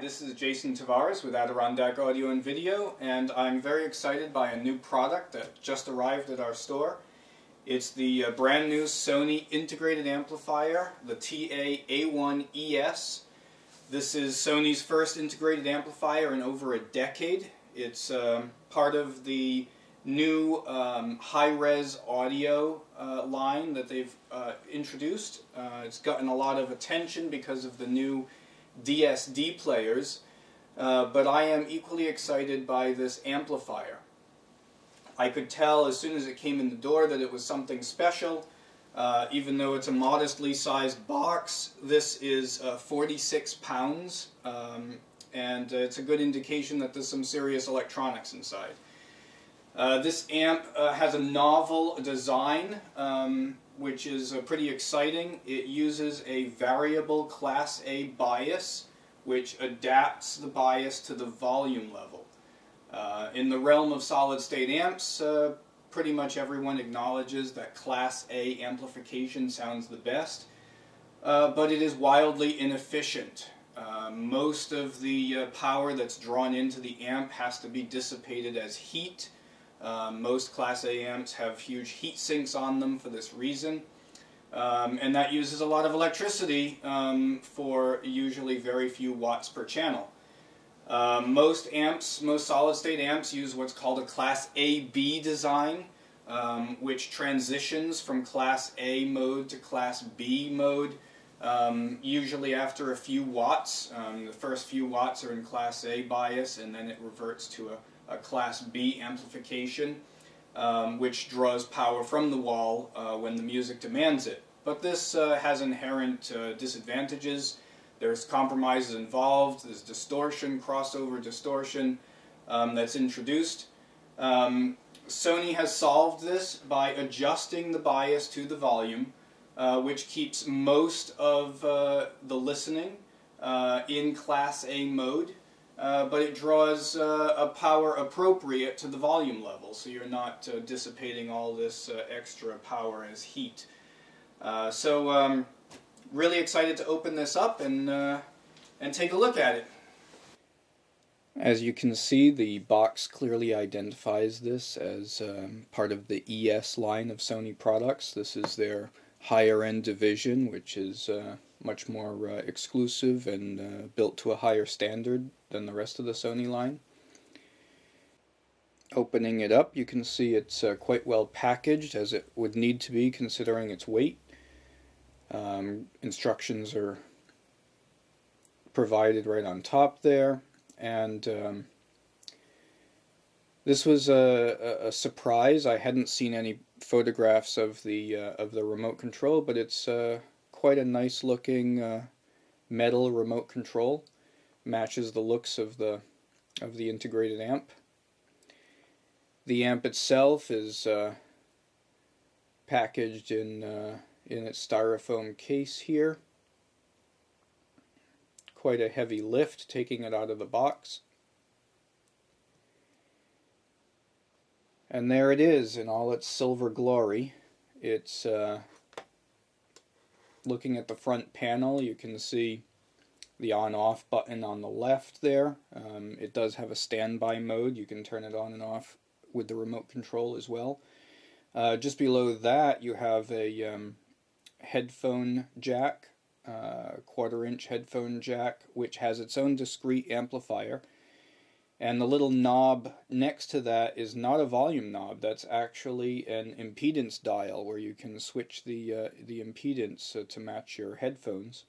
this is Jason Tavares with Adirondack Audio and Video, and I'm very excited by a new product that just arrived at our store. It's the brand new Sony integrated amplifier, the TA-A1ES. This is Sony's first integrated amplifier in over a decade. It's part of the new high-res audio line that they've introduced. It's gotten a lot of attention because of the new DSD players, but I am equally excited by this amplifier. I could tell as soon as it came in the door that it was something special. Even though it's a modestly sized box, this is 46 pounds, and it's a good indication that there's some serious electronics inside. This amp has a novel design, which is pretty exciting. It uses a variable Class A bias, which adapts the bias to the volume level. In the realm of solid-state amps, pretty much everyone acknowledges that Class A amplification sounds the best, but it is wildly inefficient. Most of the power that's drawn into the amp has to be dissipated as heat. Most Class A amps have huge heat sinks on them for this reason, and that uses a lot of electricity for usually very few watts per channel. Most solid-state amps use what's called a Class AB design, which transitions from Class A mode to Class B mode, usually after a few watts. The first few watts are in Class A bias, and then it reverts to a Class B amplification, which draws power from the wall when the music demands it. But this has inherent disadvantages. There's compromises involved, there's distortion, crossover distortion that's introduced. Sony has solved this by adjusting the bias to the volume, which keeps most of the listening in Class A mode. But it draws a power appropriate to the volume level, so you're not dissipating all this extra power as heat. So really excited to open this up and take a look at it. As you can see, the box clearly identifies this as part of the ES line of Sony products. This is their higher end division, which is much more exclusive and built to a higher standard than the rest of the Sony line. Opening it up, you can see it's quite well packaged, as it would need to be considering its weight. Instructions are provided right on top there, and this was a surprise. I hadn't seen any photographs of the remote control, but it's quite a nice looking metal remote control. Matches the looks of the integrated amp. The amp itself is packaged in its styrofoam case here. Quite a heavy lift taking it out of the box. And there it is in all its silver glory. It's looking at the front panel, you can see the on-off button on the left there. It does have a standby mode. You can turn it on and off with the remote control as well. Just below that you have a headphone jack, quarter-inch headphone jack, which has its own discrete amplifier. And the little knob next to that is not a volume knob. That's actually an impedance dial where you can switch the impedance to match your headphones.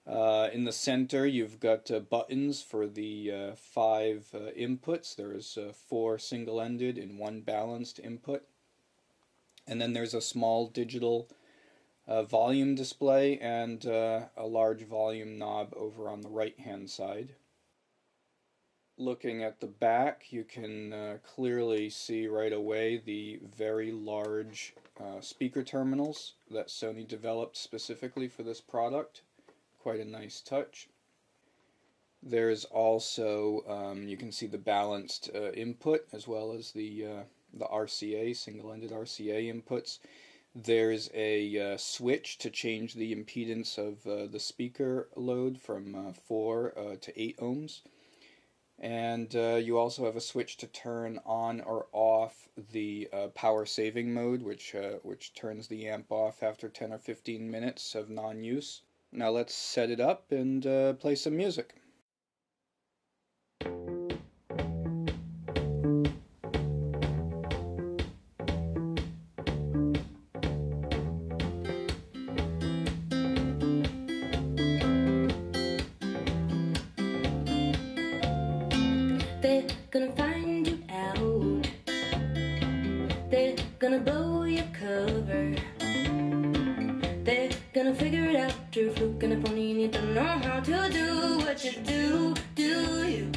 In the center you've got buttons for the 5 inputs. There's 4 single-ended and 1 balanced input. And then there's a small digital volume display and a large volume knob over on the right-hand side. Looking at the back, you can clearly see right away the very large speaker terminals that Sony developed specifically for this product. Quite a nice touch. There's also, you can see the balanced input as well as the RCA, single-ended RCA inputs. There's a switch to change the impedance of the speaker load from 4 to 8 ohms. And you also have a switch to turn on or off the power saving mode, which turns the amp off after 10 or 15 minutes of non-use. Now let's set it up and play some music. They're gonna find you out. They're gonna blow your cover. They're gonna figure it out, true fluke and a phony, and you don't know how to do what you do you?